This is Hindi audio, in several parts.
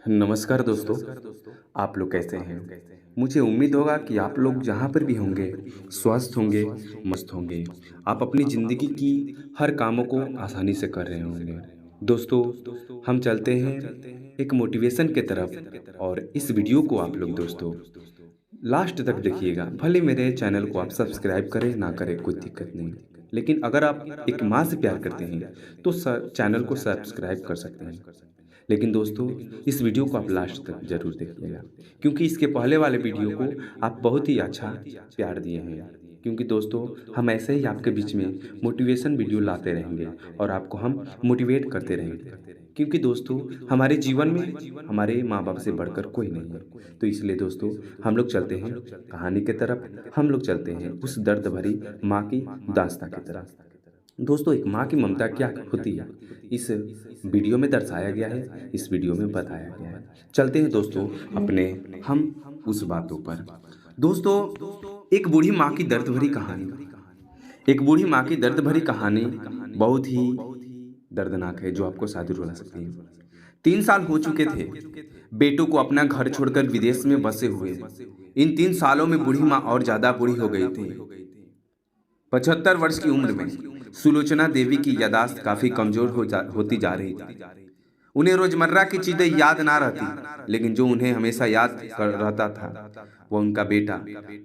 नमस्कार दोस्तों। आप लोग कैसे हैं? मुझे उम्मीद होगा कि आप लोग जहाँ पर भी होंगे, स्वस्थ होंगे, मस्त होंगे। आप अपनी ज़िंदगी की हर कामों को आसानी से कर रहे होंगे। दोस्तों, हम चलते हैं एक मोटिवेशन की तरफ और इस वीडियो को आप लोग दोस्तों लास्ट तक देखिएगा। भले मेरे चैनल को आप सब्सक्राइब करें, ना करें, कोई दिक्कत नहीं। लेकिन अगर आप एक माँ से प्यार करते हैं, तो चैनल को सब्सक्राइब कर सकते हैं। लेकिन दोस्तों, इस वीडियो को आप लास्ट तक ज़रूर देखिएगा, क्योंकि इसके पहले वाले वीडियो को आप बहुत ही अच्छा प्यार दिए हैं। क्योंकि दोस्तों, हम ऐसे ही आपके बीच में मोटिवेशन वीडियो लाते रहेंगे और आपको हम मोटिवेट करते रहेंगे। क्योंकि दोस्तों, हमारे जीवन में हमारे माँ-बाप से बढ़कर कोई नहीं है। तो इसलिए दोस्तों, हम लोग चलते हैं कहानी की तरफ, हम लोग चलते हैं उस दर्द भरी माँ की दास्ताँ की तरफ। दोस्तों, एक माँ की ममता क्या होती है, इस वीडियो में दर्शाया गया है, इस वीडियो में बताया गया है। चलते हैं दोस्तों अपने हम उस बातों पर। दोस्तों, एक बूढ़ी माँ की दर्द भरी कहानी। एक बूढ़ी माँ की दर्द भरी कहानी बहुत ही दर्दनाक है, जो आपको शायद रुला सकती है। 3 साल हो चुके थे बेटों को अपना घर छोड़कर विदेश में बसे हुए। इन 3 सालों में बूढ़ी माँ और ज़्यादा बूढ़ी हो गई थी। 75 वर्ष की उम्र में सुलोचना देवी की यादाश्त काफी कमजोर होती जा रही थी। उन्हें रोजमर्रा की चीजें याद ना रहती, लेकिन जो उन्हें हमेशा याद कर रहता था वो उनका बेटा।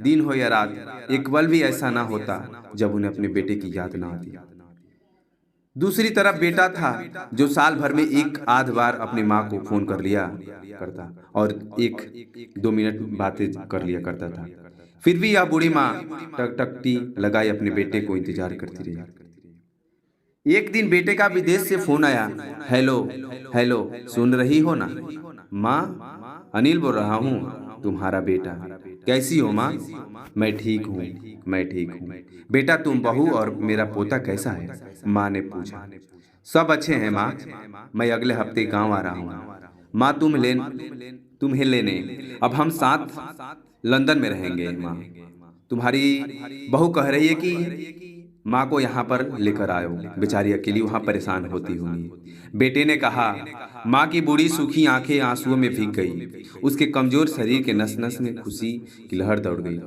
दिन हो या रात, एक पल भी ऐसा ना होता जब उन्हें अपने बेटे की याद ना आती। दूसरी तरफ बेटा था, जो साल भर में एक आध बार अपनी माँ को फोन कर लिया करता और 1-2 मिनट बातें कर लिया करता था। फिर भी यह बूढ़ी माँ टकटकी लगाए अपने बेटे को इंतजार करती रही। एक दिन बेटे का विदेश से फोन आया। हेलो, हेलो, सुन रही हो ना? माँ, अनिल बोल रहा हूँ, तुम्हारा बेटा। कैसी हो माँ? मैं ठीक हूँ, मैं ठीक हूँ। बेटा, तुम बहू और मेरा पोता कैसा है? माँ ने पूछा। सब अच्छे हैं माँ, मैं अगले हफ्ते गांव आ रहा हूँ। माँ, तुम्हें लेने अब हम साथ लंदन में रहेंगे। माँ, तुम्हारी बहू कह रही है कि माँ को यहाँ पर लेकर आयो, बेचारी अकेली वहाँ परेशान होती होंगी। बेटे ने कहा। माँ की बूढ़ी सूखी आंखें आंसुओं में भीग गई। उसके कमजोर शरीर के नस नस में खुशी की लहर दौड़ गई।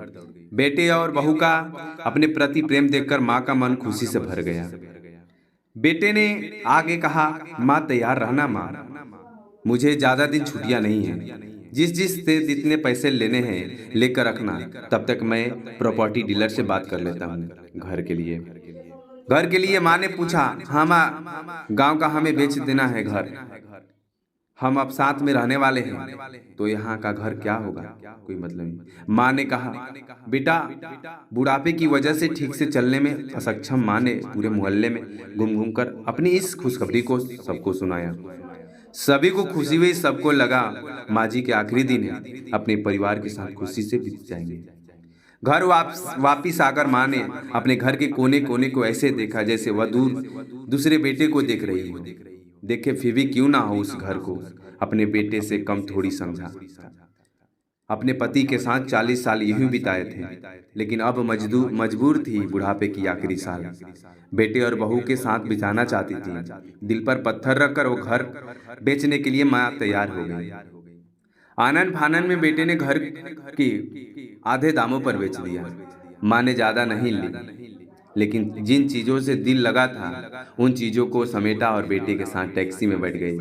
बेटे और बहू का अपने प्रति प्रेम देखकर माँ का मन खुशी से भर गया। बेटे ने आगे कहा, माँ तैयार रहना माँ, मुझे ज्यादा दिन छुट्टियां नहीं है। जिस से जितने पैसे लेने हैं लेकर रखना, तब तक मैं प्रॉपर्टी डीलर से बात कर लेता हूँ घर के लिए। घर के लिए माँ ने पूछा। हाँ माँ, गांव का हमें बेच देना है घर। हम अब साथ में रहने वाले हैं, तो यहाँ का घर क्या होगा, कोई मतलब नहीं। माँ ने कहा। बेटा, बुढ़ापे की वजह से ठीक से चलने में असक्षम माँ ने पूरे मोहल्ले में घूम घूम कर अपनी इस खुशखबरी को सबको सुनाया। सभी को खुशी हुई, सबको लगा माँ जी के आखिरी दिन है, अपने परिवार के साथ खुशी से बीत जाएंगे। घर वापिस आकर माँ ने अपने घर के कोने कोने को ऐसे देखा जैसे वह दूर दूसरे बेटे को देख रही हो। देखे फिर भी क्यों ना हो, उस घर को अपने बेटे से कम थोड़ी समझा। अपने पति के साथ 40 साल यूं बिताए थे, लेकिन अब मजबूर थी बुढ़ापे की आखिरी साल बेटे और बहू के साथ बिताना चाहती थी। दिल पर पत्थर रखकर वो घर बेचने के लिए माँ तैयार हो गई। आनन फानन में बेटे ने घर की आधे दामों पर बेच दिया। माँ ने ज्यादा नहीं ली, लेकिन जिन चीजों से दिल लगा था उन चीजों को समेटा और बेटे के साथ टैक्सी में बैठ गई।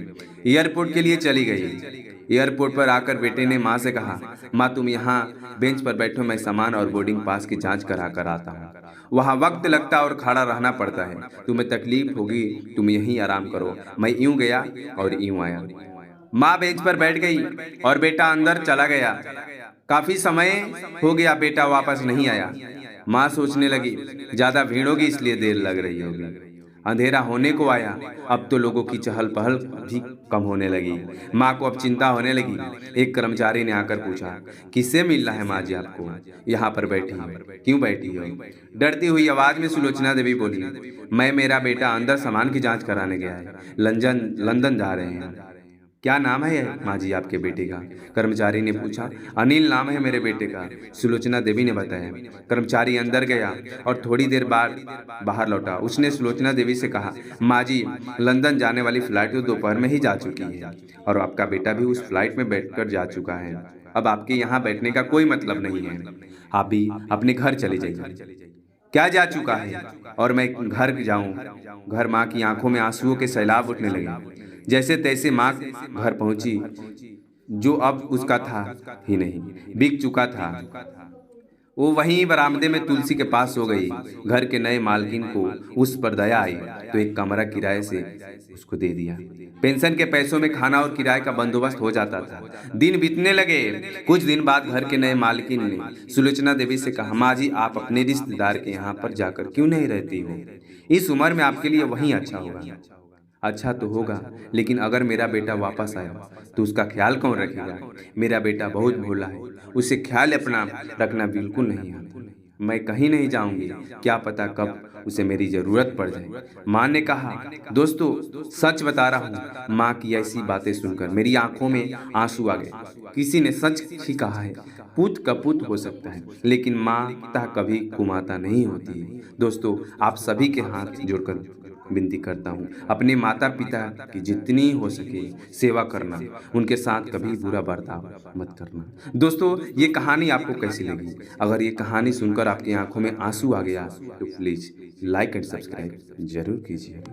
एयरपोर्ट के लिए चली गई। एयरपोर्ट पर आकर बेटे ने माँ से कहा, माँ तुम यहाँ बेंच पर बैठो, मैं सामान और बोर्डिंग पास की जांच करा कर आता हूँ। वहाँ वक्त लगता और खड़ा रहना पड़ता है, तुम्हें तकलीफ होगी, तुम यहीं आराम करो। मैं यूं गया और यूं आया। माँ बेंच पर बैठ गई और बेटा अंदर चला गया। काफी समय हो गया, बेटा वापस नहीं आया। माँ सोचने लगी, ज्यादा भीड़ होगी इसलिए देर लग रही होगी। अंधेरा होने को आया। अब तो लोगों की चहल पहल भी कम होने लगी। माँ को अब चिंता होने लगी। एक कर्मचारी ने आकर पूछा, किससे मिलना है माँ जी आपको? यहाँ पर बैठी हो, क्यों बैठी हो? डरती हुई आवाज में सुलोचना देवी बोली, मैं मेरा बेटा अंदर सामान की जांच कराने गया है, लंदन जा रहे हैं। क्या नाम है माँ जी आपके बेटे का? कर्मचारी ने पूछा। अनिल नाम है मेरे बेटे का, सुलोचना देवी ने बताया। कर्मचारी अंदर गया और थोड़ी देर बाद बाहर लौटा। उसने सुलोचना देवी से कहा, माँ जी, लंदन जाने वाली फ्लाइट तो दोपहर में ही जा चुकी है और आपका बेटा भी उस फ्लाइट में बैठकर जा चुका है। अब आपके यहाँ बैठने का कोई मतलब नहीं है। आप भी अपने घर चले जाइए। क्या जा चुका है? और मैं घर जाऊं? घर माँ की आंखों में आंसुओं के सैलाब उठने लगे। जैसे तैसे माँ घर पहुंची, जो अब उसका था ही नहीं, बिक चुका था। वो वहीं बरामदे में तुलसी के पास सो गई। घर के नए मालकिन को उस पर दया आई तो एक कमरा किराए से उसको दे दिया। पेंशन के पैसों में खाना और किराए का बंदोबस्त हो जाता था। दिन बीतने लगे। कुछ दिन बाद घर के नए मालकिन ने सुलोचना देवी से कहा, माँ जी, आप अपने रिश्तेदार के यहाँ पर जाकर क्यों नहीं रहती हो? इस उम्र में आपके लिए वहीं अच्छा होगा। अच्छा तो होगा, लेकिन अगर मेरा बेटा वापस आया तो उसका ख्याल कौन रखेगा? मेरा बेटा बहुत भोला है, उसे ख्याल अपना रखना बिल्कुल नहीं आता। मैं कहीं नहीं जाऊंगी, क्या पता कब उसे मेरी जरूरत पड़ जाए। माँ ने कहा। दोस्तों, सच बता रहा हूँ, माँ की ऐसी बातें सुनकर मेरी आंखों में आंसू आ गए। किसी ने सच ही कहा है, पूत कपूत हो सकता है, लेकिन माता कभी कुमाता नहीं होती है। दोस्तों, आप सभी के हाथ जोड़कर विनती करता हूँ, अपने माता पिता की जितनी हो सके सेवा करना, उनके साथ कभी बुरा बर्ताव मत करना। दोस्तों, ये कहानी आपको कैसी लगी? अगर ये कहानी सुनकर आपकी आंखों में आंसू आ गया तो प्लीज लाइक एंड सब्सक्राइब जरूर कीजिए।